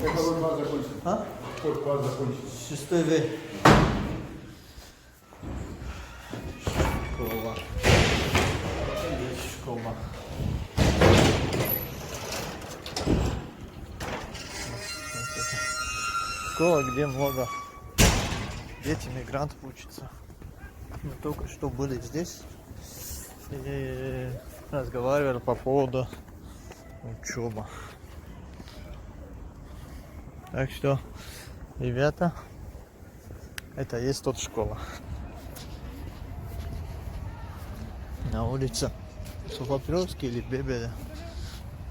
Какой класс закончил? А? Какой класс закончил? 6 В. Школа. Здесь школа. Школа, где много дети мигрантов учатся. Мы только что были здесь и разговаривали по поводу учебы. Так что, ребята, это есть тот школа. На улице Софопировский или Бебеля.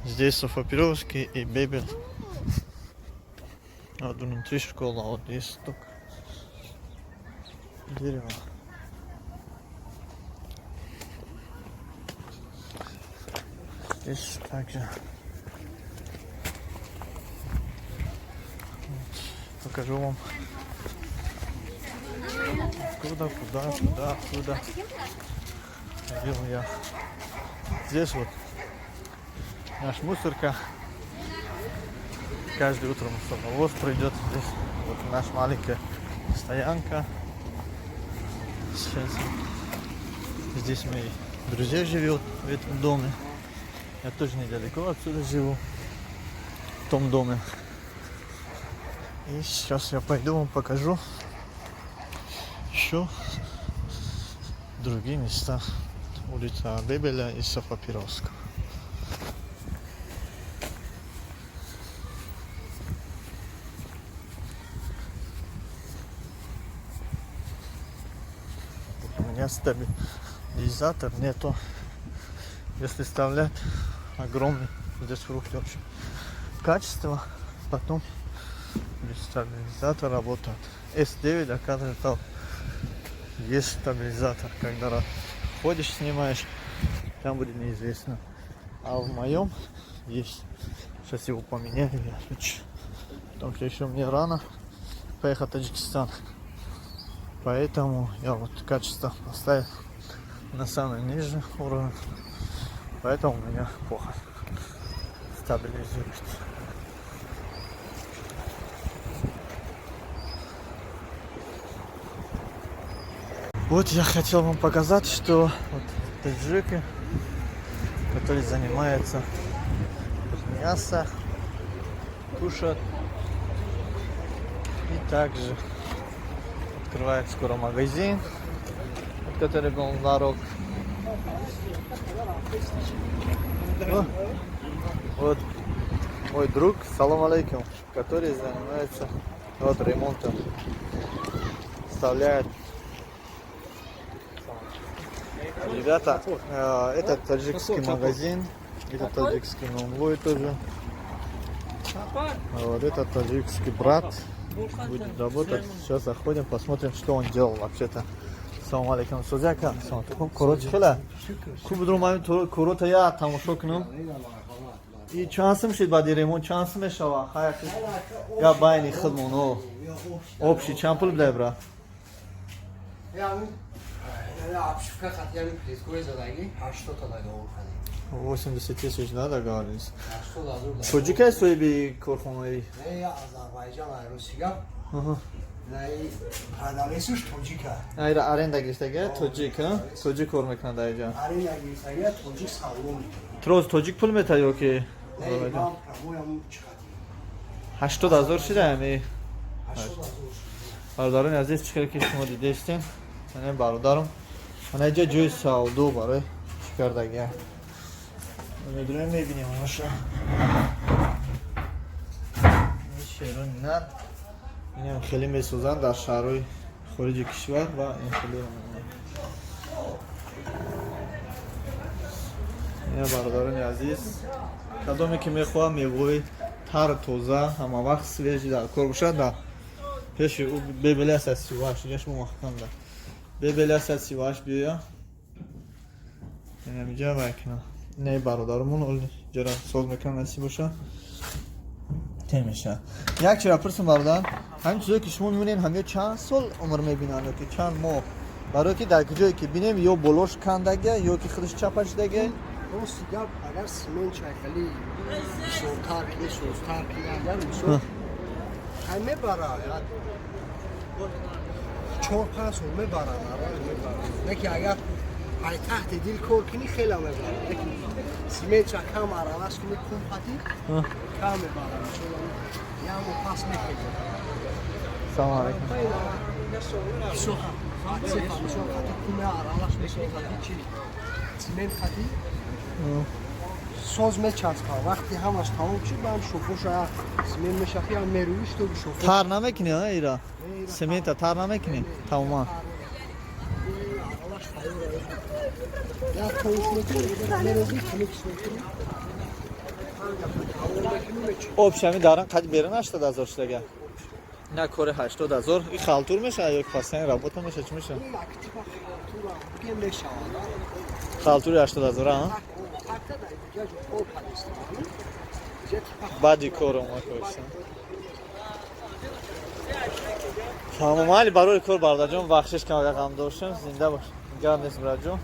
Здесь Софопировский и Бебель. Вот внутри школа, вот здесь только дерево. Здесь также. Вот. Покажу вам. Куда. Ходил я. Здесь вот наш мусорка. Каждое утро мусоровоз пройдет здесь. Вот наша маленькая стоянка. Сейчас здесь мои друзья живут в этом доме. Я тоже недалеко отсюда живу. В том доме. И сейчас я пойду вам покажу еще другие места. Улица Бебеля и Софопировского. У меня стабилизатор нету. Если вставлять огромный здесь фрукты вообще качество, потом без стабилизатора работает. S9, оказывается, есть стабилизатор. Когда ходишь, снимаешь, там будет неизвестно. А в моем есть. Сейчас его поменяю. Потому что еще мне рано поехать в Таджикистан. Поэтому я вот качество поставил на самый нижний уровень. Поэтому у меня плохо стабилизирует. Вот я хотел вам показать, что вот таджики, которые занимаются мясо, кушают. И также открывает скоро магазин, который был на дорог. Вот мой друг, салам алейкум, который занимается вот ремонтом, вставляет. Ребята, это таджикский магазин, это таджикский новый тоже. Вот это таджикский брат будет работать. Сейчас заходим, посмотрим, что он делал вообще-то. Салам алейкум, созяка. Короче, хела. Кубдрумами корота я тамошо кунам. И чансым шид бади ремонт чансым шава. Хаяк. Я байни хидмоно. Общий чам пул бдай бра? Обшивка хотели прискорить задание, а что тогда говорили? 80 тысяч надо говорить. А что дадут? Тоджика стоит би корхонаи. Я Азербайджан, Россия. Продавец Тоджика. Айра аренда гиштага тоджика. Тоджик кор мекунад айҷа. Аренда гиштага тоджик салон. Троз тоджик пул метад ёки? 80000 шида ами. 80,000. Бародарон азиз чикар ки шумо дидестин. Ман бародарам. Ана инҷа ҷои савдо барои чикардагӣ. Медунем мебинем маша. Шерон нар. Инам хеле месозанд дар шаҳрҳои хориҷи кишвар ва ин хеле ин бародарони азиз, кадоме ки мехоҳам мевои тар тоза ҳама вақт свежи дар кор бошад, да пеши ӯ Бебеля 138 ҷашмо вақтанда Бебеля 138 биёя. Инам инҷа вакна не бародармон оли ҷара соз мекунам насиб боша темеша. Як чира пурсам бародар, ҳамин чизое ки шумо мебинед ҳамё чанд сол умр мебинанд ё ки чанд моҳ, барое ки дар ҷое ки бинем ё болош кандаге ё ки худаш чапашдаге. Рост гап агар семент чайқали созтар кунӣ, созтар кунӣ, агар мисол همه برای 4-5 سال میبرن نکی اگر ای تحت دل کار کنی خیلی میبرن سیمنت چه کم عرواز کنی کم پتی کم میبرن یا مو پاس میکنی سلام علیکم سوها خاطی کم عرواز میکنی چی سیمنت خاطی ساز میچسبه وقتی همش تمام شد من شوفو شاید سیمنت میشافی هم میرویش تو شوفو تر نمیکنی ها ایرا سمنت تر نمیکنی تماما یا تویش میکنی نمیزی کمیکش میکنی обшами даран қади бера 80000 штага на кори 80000 и халтур меша ё постоянно работа меша чӣ меша халтури 80000 а баъди кору ма кӯшам тамомали барои кор бародарҷон бахшиш кам рақам доштам зинда бош гар нест браҷон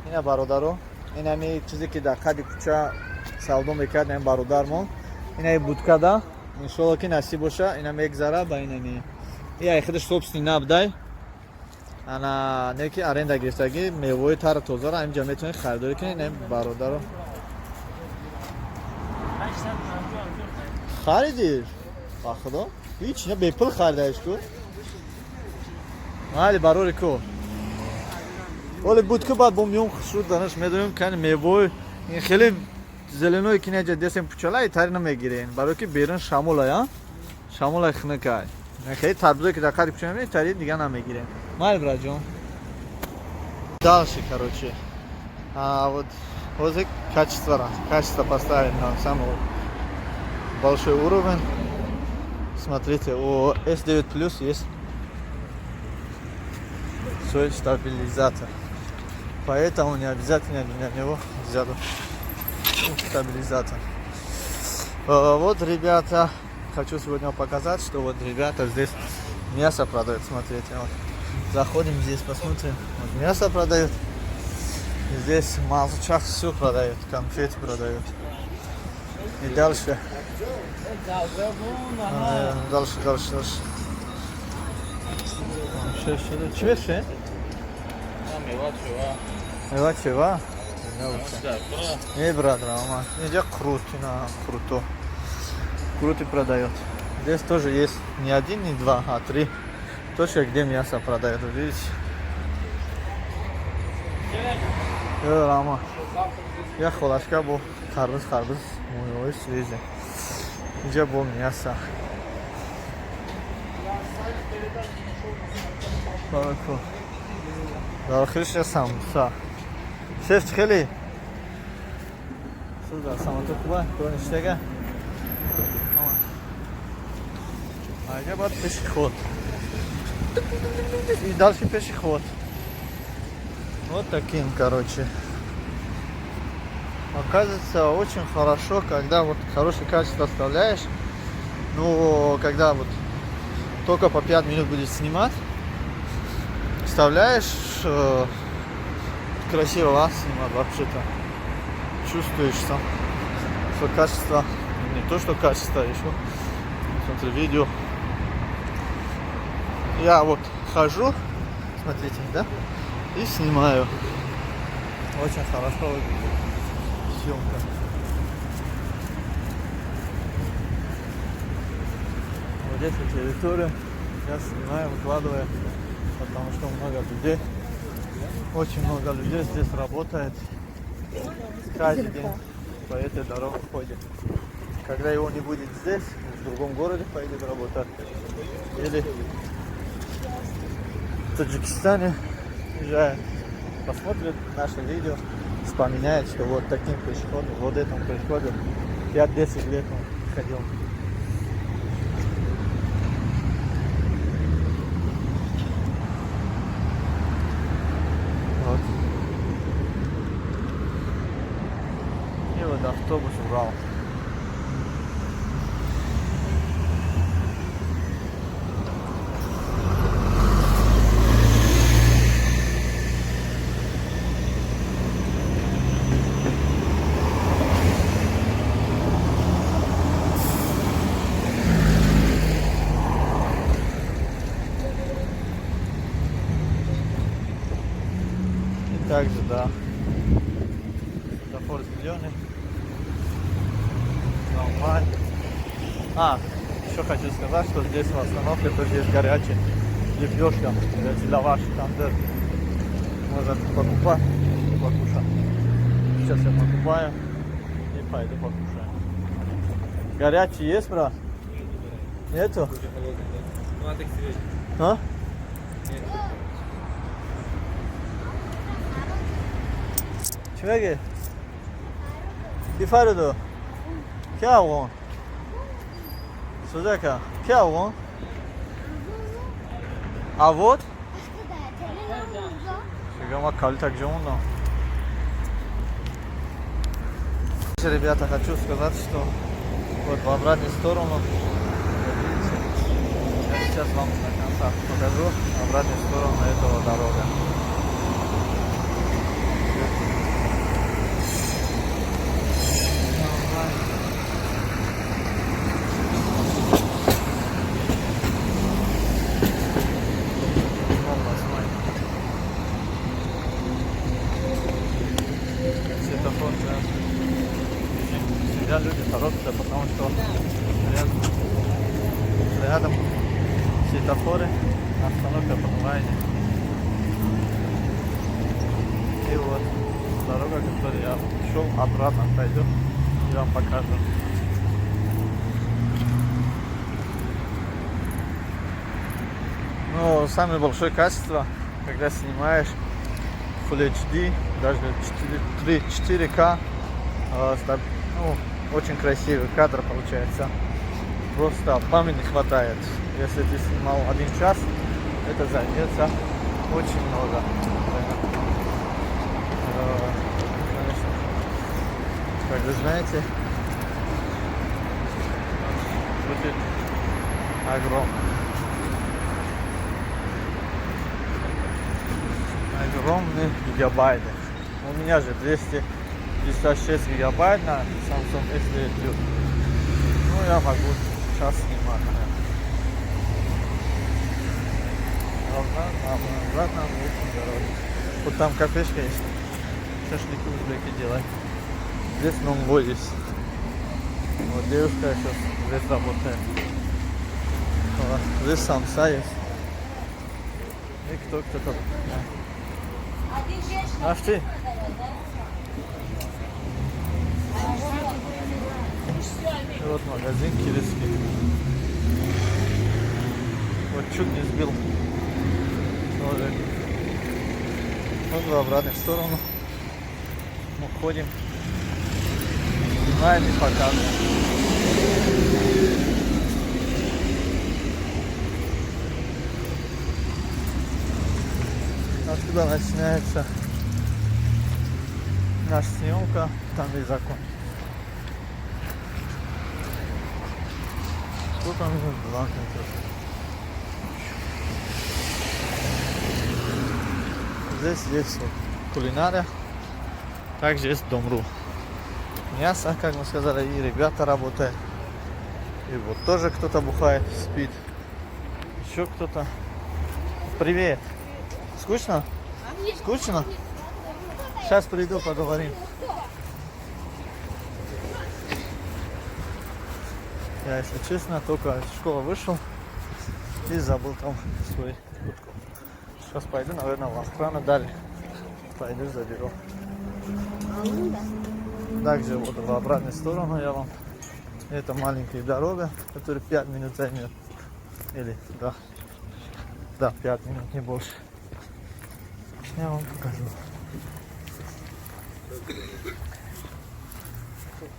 ина бародаро инами чизе ки дар қади кӯча савдо мекард ин бародармон ина будкада иншолло ки насиб боша ина мегзара ба инами ия худаш собствени набдай ана неки аренда гирифтаги мевои тара тозаро инҷа метавонед харидорӣ кунед ин бародаро харидир ба худо ҳеҷ ина бепул харидаиш ку майли барори кор оли будку баъд бо миём хушруд данаш медонем кани мевои ин хеле зеленое ки неҷа десем пучалаи тари намегирен барое ки берун шамолая шамолай хунукай хеле тарбузое ки дар қади пуча мебинед тари дига намегирен майли браҷон дальше короче вот ҳозир качество поставили на самый большой уровень смотрите у S9 Plus есть свой стабилизатор поэтому не обязательно для него взять стабилизатор. Вот, ребята, хочу сегодня показать, что вот ребята здесь мясо продают. Смотрите, вот. Заходим здесь, посмотрим. Вот мясо продают. Здесь молчак все продают, конфеты продают. И дальше. Дальше. Что? Мева чева? Эй, брат, Рома, иди круто. Крути продает. Здесь тоже есть не один, не два, а 3 точки, где мясо продают. Видите? Рома, я холошка был, харбуз, мой свежий. Где был мясо? Хорошо. Дархилша самса. Шеф хели. Сюда самото куба, кроништега. Айга бад пешеход. И дальше пешеход. Вот таким, короче. Оказывается, очень хорошо, когда вот хорошее качество оставляешь. Ну, когда вот только по 5 минут будешь снимать, вставляешь, красиво вас снимать вообще-то. Чувствуешь сам, что качество, не то что качество, еще, смотри, видео. Я вот хожу, смотрите, да, и снимаю. Очень хорошо съемка. Вот здесь территория, я снимаю, выкладываю, потому что много людей, очень много людей здесь работает. Каждый день по этой дороге ходит. Когда его не будет здесь, в другом городе поедет работать. Или в Таджикистане уезжает, посмотрит наше видео, вспоминает, что вот таким пешеходом, вот этому пешеходу 5-10 лет он ходил. Вот. И вот автобус Урал. также, да. Светофор зеленый. Нормально. Еще хочу сказать, что здесь в остановке тоже есть горячий лепешка, лаваш, тандыр. Можно покупать и покушать. Сейчас я покупаю и пойду покушаю. Горячий есть, брат? Нету? А? Çöge. Bir fardo. क्या हुआ? Сюда ка. क्या हुआ? А вот? Сега калитак жонно. Ребята, хочу сказать, что вот в обратную сторону. Я сейчас вам на конца покажу обратную сторону этого дорога. Светофор, сидят люди торопятся, потому что рядом светофоры, остановка подвайни. И вот дорога, которую я шел, обратно пойдет, я вам покажу. Но самое большое качество, когда снимаешь Full HD, даже 4К, ну, очень красивый кадр получается. Просто памяти не хватает. Если ты снимал 1 час, это займется очень много. Конечно, как вы знаете, будет огромные гигабайты. У меня же 256 гигабайт на Samsung S9 Plus. Ну, я могу сейчас снимать. Обратно очень дорого. Вот там кафешка есть. Шашлыки узбеки делать. Здесь нонгой есть. Вот девушка сейчас здесь работает. Вот. Здесь самса есть. И кто-то. Ах ты. И вот магазин кирийский. Вот чуть не сбил человек. Вот в обратную сторону мы ходим, снимаем и показываем. Откуда начинается наша съемка, там и закончится. Что там идет? Бланк интересно. Здесь есть вот кулинария, также есть Дом.ру. Мясо, как мы сказали, и ребята работают. И вот тоже кто-то бухает, спит. Еще кто-то. Привет. Скучно? Скучно? Сейчас приду, поговорим. Я, если честно, только из школы вышел и забыл там свой куртку. Сейчас пойду, наверное, в охрану дали. Пойду заберу. Также вот в обратную сторону я вам. Это маленькая дорога, которая 5 минут займет. Или, да, 5 минут, не больше. Я вам покажу.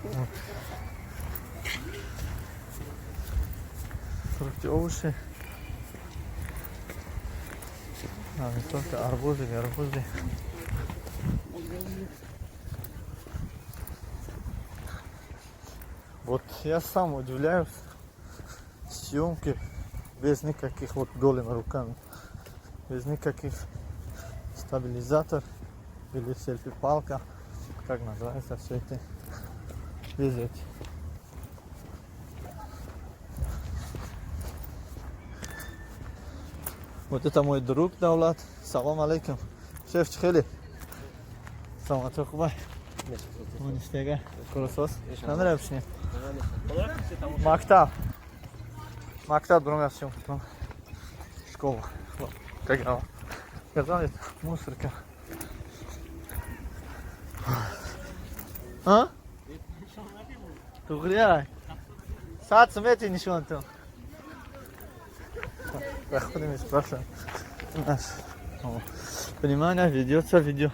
Вот. Фрукты, овощи. Не только арбузы, не арбузы. Вот я сам удивляюсь съемки без никаких вот голыми руками, без никаких стабилизатор или селфи-палка, как называется все это, без этих. Вот это мой друг Даулат. Салам алейкум. Шеф Чхели. Саламат Окубай. Монистега. Курсос. Нравится? Мактаб. Мактаб другая съемка. Школа. Как дела? Сказали, мусорка. А? Тугряй. Саат смети ничего там. Проходим и спрашиваем. Внимание, ведется видео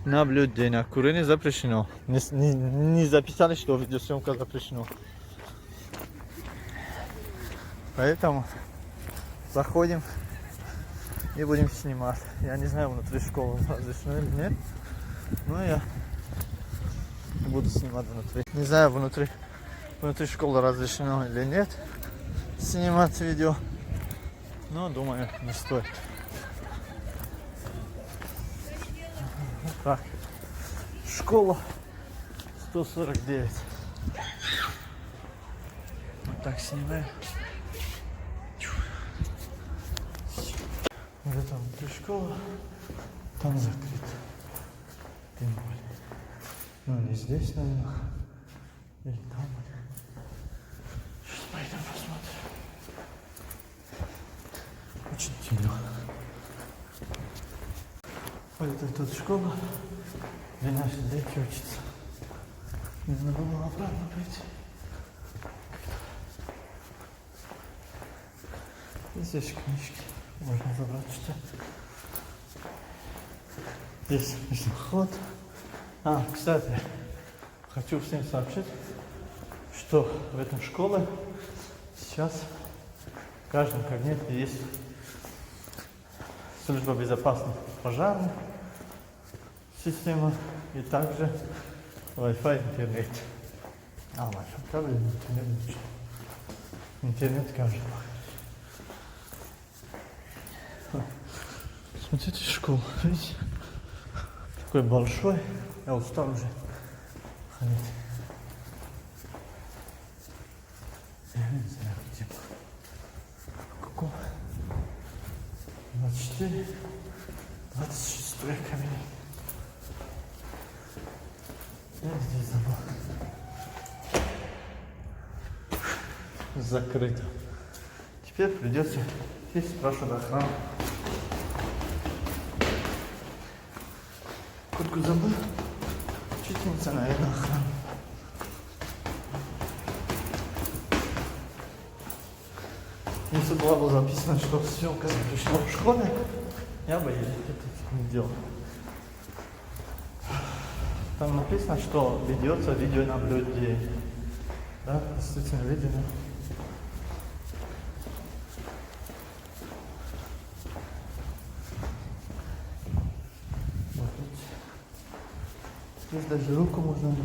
наблюдение. Курение запрещено. Не записали, что видеосъемка запрещено. Поэтому заходим и будем снимать. Я не знаю, внутри школы разрешено или нет. Но я буду снимать внутри. Не знаю, внутри школы разрешено или нет снимать видео. Но думаю, не стоит. Так. Школа 149. Вот так снимаем. Вот там внутри школа. Там закрыто. Тем более. Ну, не здесь, наверное. Или там. Сейчас пойдем посмотрим. Очень темно. Вот это тут школа, где наши дети учатся. Не надо было обратно пойти. И здесь книжки. Можно забрать читать. Здесь ход. Кстати, хочу всем сообщить, что в этом школе сейчас в каждом кабинете есть служба безопасности пожарная система и также Wi-Fi интернет. Wi-Fi кабель, интернет. Интернет каждый. Смотрите школу, видите? Такой большой. Я устал уже ходить. Я не знаю, где. Какого? 24, 26 кабинет. Я здесь забыл. Закрыто. Теперь придется здесь спрашивать охрану. Куртку забыл. Учительница, наверное, охрана. Если было бы записано, что съемка запрещена в школе, я бы это не делал. Там написано, что ведется видеонаблюдение. Да, действительно видно. Вот здесь даже руку можно видеть.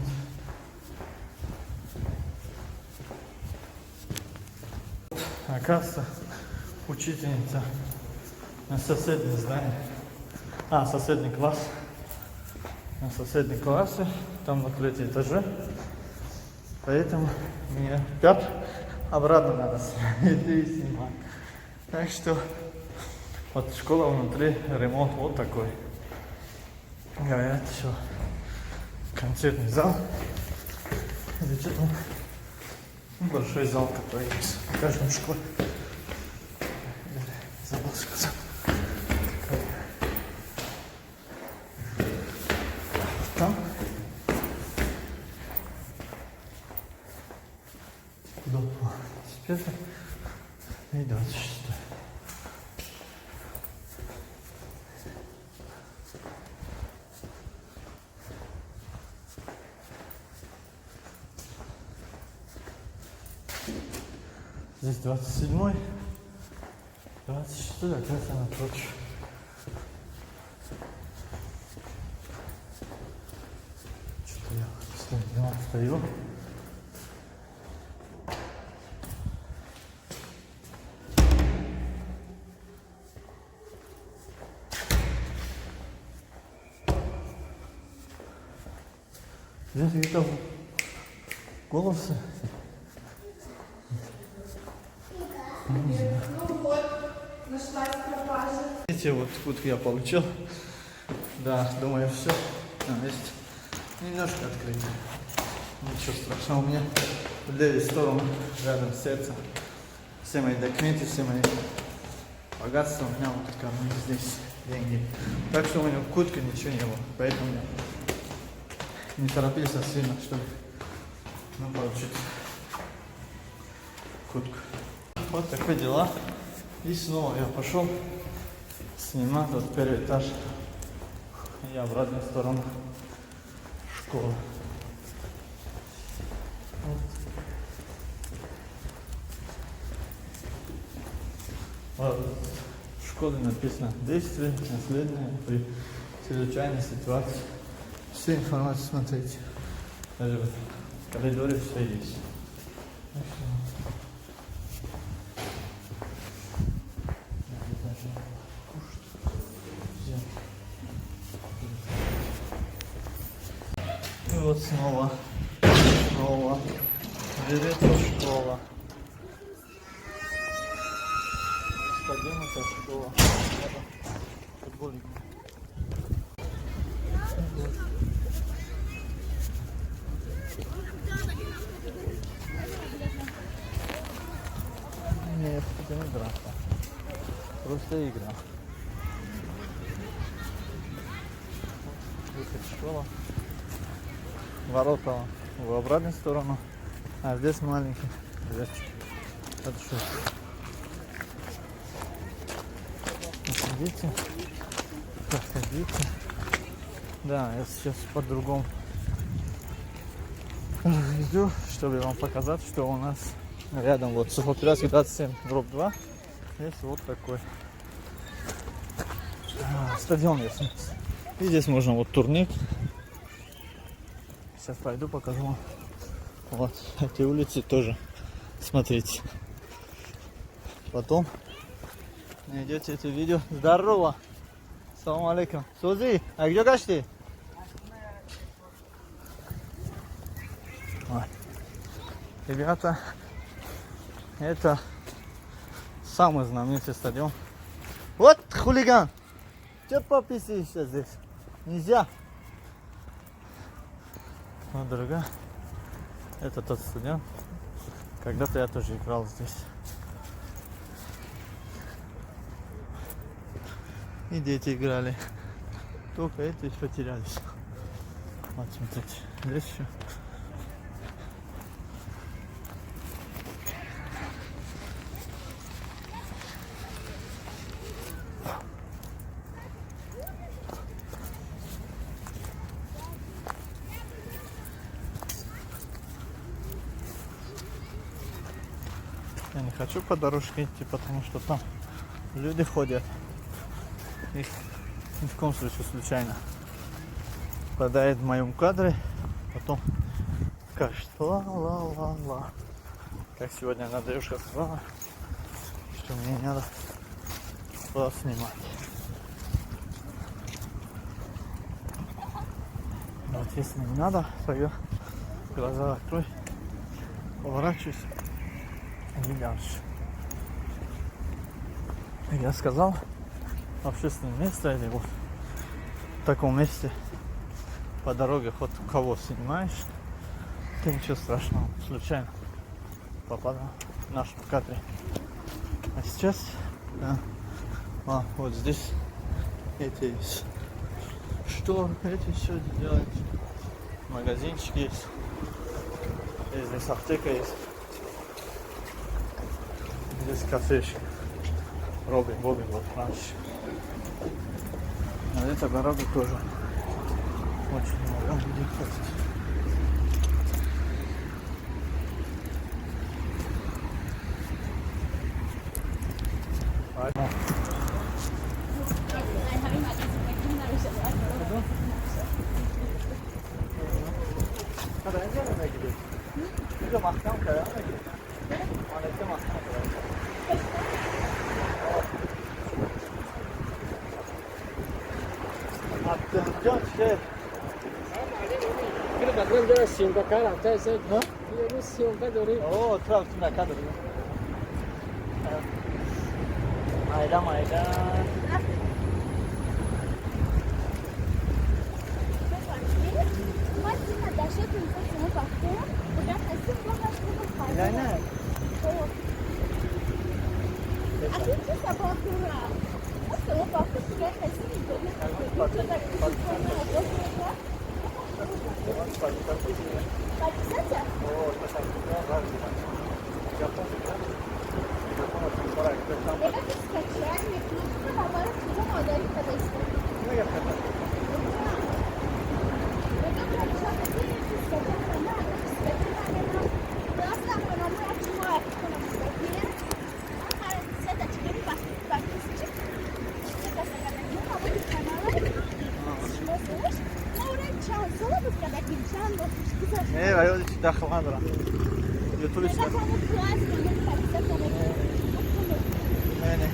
Оказывается, учительница на соседнем здании. Соседний класс. На соседнем классе, там на 3-м этаже. Поэтому мне опять обратно надо снимать. Так что вот школа внутри, ремонт вот такой. Говорят, еще концертный зал. Или что там? Большой зал такой есть в каждом школе. Забыл сказать. Там. Куда? Теперь и 26. Здесь 27-й, 26-й, оказывается, напротив. Что-то я стою. Здесь где-то голосы. Видите, вот куртку я получил. Да, думаю, все. Есть немножко открыто. Ничего страшного, у меня в левой стороне, рядом с сердцем. Все мои документы, все мои богатства, у меня вот такая, у меня здесь деньги. Так что у меня в куртке ничего не было, поэтому я не торопился сильно, чтобы получить куртку. Вот такие дела. И снова я пошел снимать вот первый этаж и обратную сторону школы. Вот. В школе написано действие наследное при чрезвычайной ситуации. Все информацию смотрите. Даже в коридоре все есть. И вот снова директор школа. 111 школа. Футбольник. Нет, это не драка. Просто игра. Выход школа. Ворота в обратную сторону. А здесь маленький дверчик. Это что? Проходите. Проходите. Да, я сейчас по-другому иду, чтобы вам показать, что у нас рядом вот Сухопирский 27 дробь 2 есть вот такой стадион есть. И здесь можно вот турник. Сейчас пойду покажу вам. Вот эти улицы тоже. Смотрите. Потом найдете это видео. Здорово! Салам алейкум. Сузи, а где гашти? Ребята, это самый знаменитый стадион. Вот хулиган! Че пописишься здесь? Нельзя! Вот, дорогая, это тот стадион. Когда-то я тоже играл здесь. И дети играли. Только эти потерялись. Вот смотрите, здесь еще. Я не хочу по дорожке идти, потому что там люди ходят. Их ни в коем случае случайно попадает в моем кадре, потом скажет ла-ла-ла-ла. Как сегодня Надюшка сказала, что мне не надо было снимать. Вот если не надо, тогда глаза открой, поворачивайся и дальше. Я сказал, в общественном месте или вот в таком месте по дороге хоть кого снимаешь, ты ничего страшного, случайно попадал в нашу кадре. А сейчас вот здесь эти есть. Что эти все делают? Магазинчики есть. И здесь аптека есть. Здесь кафешка. Робин, вот раньше. А эта дорога тоже очень много людей ходит. Kita bakal dia siung ka kara, saya saya. Dia siung ka dori. Oh, traf na kadar. Mayda. Ne var öyle hiç dakılandır. YouTube işte. Yani.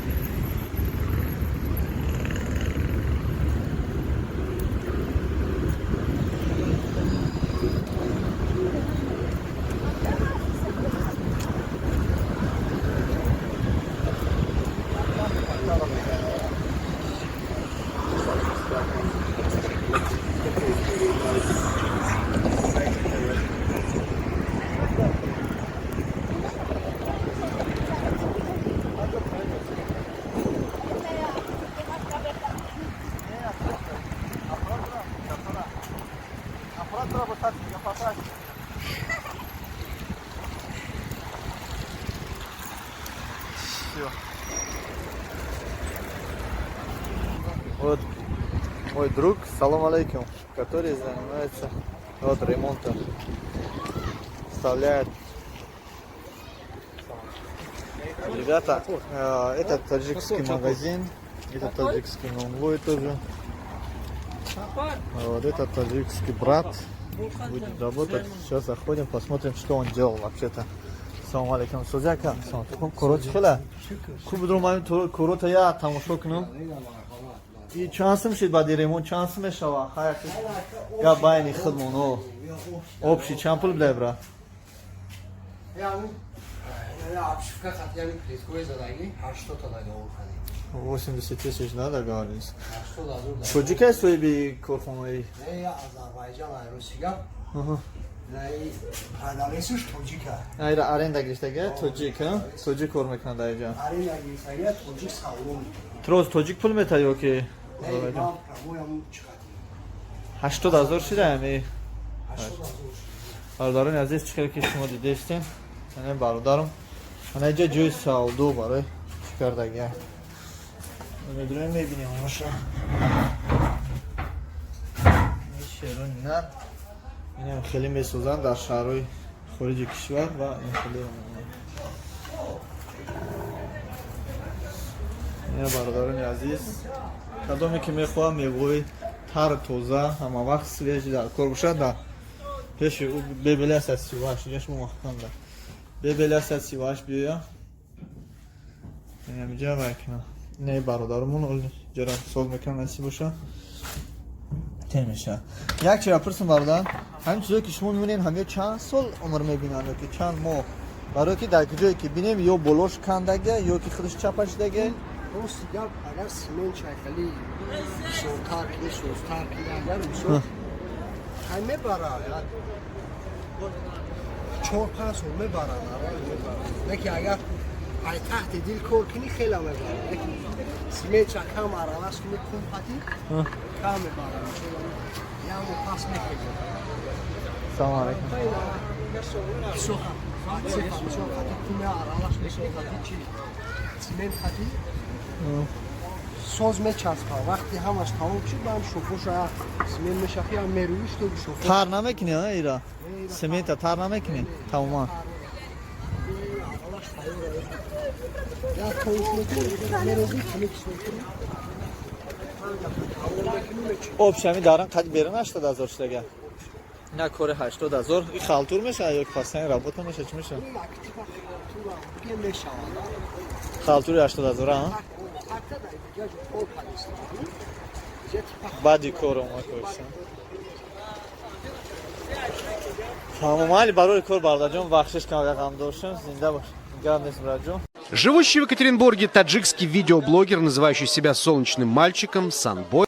Все. Вот мой друг, салам алейкум, который занимается вот ремонтом, вставляет. Ребята, это таджикский магазин, это таджикский нонлой тоже. Вот это таджикский брат будет работать. Сейчас заходим, посмотрим, что он делал вообще-то. Салам алейкум, Сузяка. Короче, хела. Кубдру мами корота я тамошо кунам. И чансым шид бади ремонт чансым шава. Хаяк. Га байни хидмоно. Общий чам пул бля, бра? Yani apşifka katliamı plitkoya zadayı 80 da doğurkanı. 80 тысяч надо, говоришь. 80 da dur da. Çocuk soy bir korkmayı. Ne ya Azerbaycan Rusya. Aha. Ne kanalesiz Tocika. Hayır, arenda girişte gel, çocuk ha. Çocuk kormak nadayca. Arena girsaya Tocik savun. Troz çocuk pul meta yok ki. Ne ya pramoyam çıkartıyor. 80,000 şiraymi. 80 da zor. Bardarın aziz çıkar ki şuma dedestin. Yani bardarım. Hani ca cüz sağ oldu bari. Çıkar da gel. Müdürüm ne bileyim hoşa. Ne şerunlar. Yine خیلی میسوزن در شهرهای خارج کشور و این خیلی یه برادران عزیز کدومی که میخواه میگوی تر توزه همه وقت سویجی در کار باشد در پیش او ببلی است از سیواش یش محکم در ببلی است از سیواش بیا این جا بکنه نه برادرمون جرا سوز میکنه نسی باشه تمیشه یک چرا پرسم برادر همین چیزایی که شما میبینین همه چند سال عمر میبینن که چند ماه برای که در جایی که بینیم یا بلوش کندگه یا که خودش چپش دگه Dost ya agar simen çaykalı soğutar ki soğutar ki agar usul Hame bara ya çok pas olma bara ne ki agar ay taht dil korkini khela me bara simen çakam aralas ki kumpati kame bara ya mu pas ne ki Selamun aleyküm. Soha soha kimi aralas ne sohati ki simen khati ساز میچسبه وقتی همش تمام شد من شوفوشا سیمن میشخی هم مرویش تو شوفوش تر نمیکنی ها ایرا سمیت تر نمیکنی تماما یا تویش میکنی مروزی کمی کش میکنی آبشمی دارن قد بیرون 80,000 شده نه کار 80,000 این خالتور میشه یا خواستن رابطه میشه چی میشه خالتور 80,000 ها بعدی کار اومد کوشن تمام علی برای کار برداشتم بخشش کم رقم داشتم زنده باش گرم نیست براجو Живущий в Екатеринбурге таджикский видеоблогер, называющий себя солнечным мальчиком, Санбой.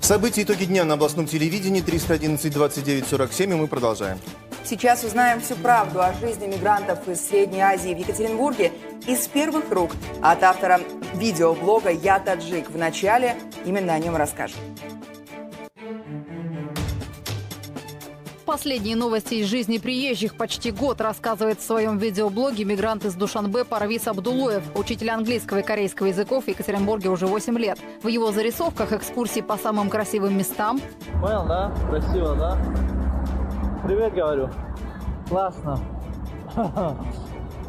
События итоги дня на областном телевидении 311 29 47, и мы продолжаем. Сейчас узнаем всю правду о жизни мигрантов из Средней Азии в Екатеринбурге из первых рук от автора видеоблога «Я таджик». В начале именно о нем расскажем. Последние новости из жизни приезжих почти год рассказывает в своем видеоблоге мигрант из Душанбе Парвиз Абдулоев, учитель английского и корейского языков в Екатеринбурге уже 8 лет. В его зарисовках экскурсии по самым красивым местам. Понял, да? Красиво, да? Привет, говорю. Классно.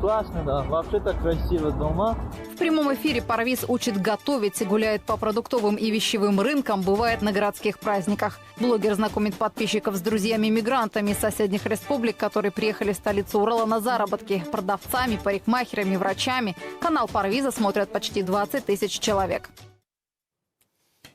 Классно, да. Вообще-то красиво дома. В прямом эфире Парвиз учит готовить, гуляет по продуктовым и вещевым рынкам, бывает на городских праздниках. Блогер знакомит подписчиков с друзьями-мигрантами из соседних республик, которые приехали в столицу Урала на заработки, продавцами, парикмахерами, врачами. Канал Парвиза смотрят почти 20 тысяч человек.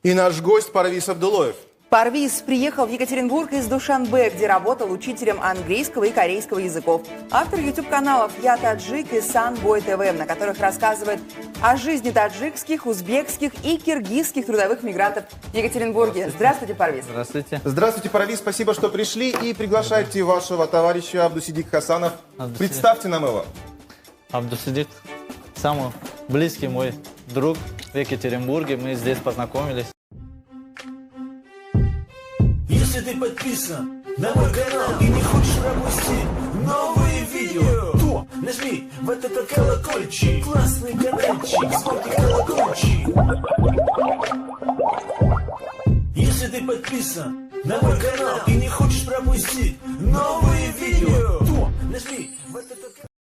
И наш гость Парвиз Абдулоев. Парвиз приехал в Екатеринбург из Душанбе, где работал учителем английского и корейского языков. Автор YouTube-каналов «Я таджик» и «Санбой ТВ», на которых рассказывает о жизни таджикских, узбекских и киргизских трудовых мигрантов в Екатеринбурге. Здравствуйте, Парвиз. Здравствуйте. Здравствуйте, Парвиз, спасибо, что пришли, и приглашайте вашего товарища Абдусидик Хасанов. Представьте нам его. Абдусидик, самый близкий мой друг в Екатеринбурге. Мы здесь познакомились. Если ты подписан на мой канал и не хочешь пропустить новые видео, то нажми вот этот колокольчик, классный каналчик, звонкий колокольчик. Если ты подписан на мой канал и не хочешь пропустить новые видео, то нажми вот этот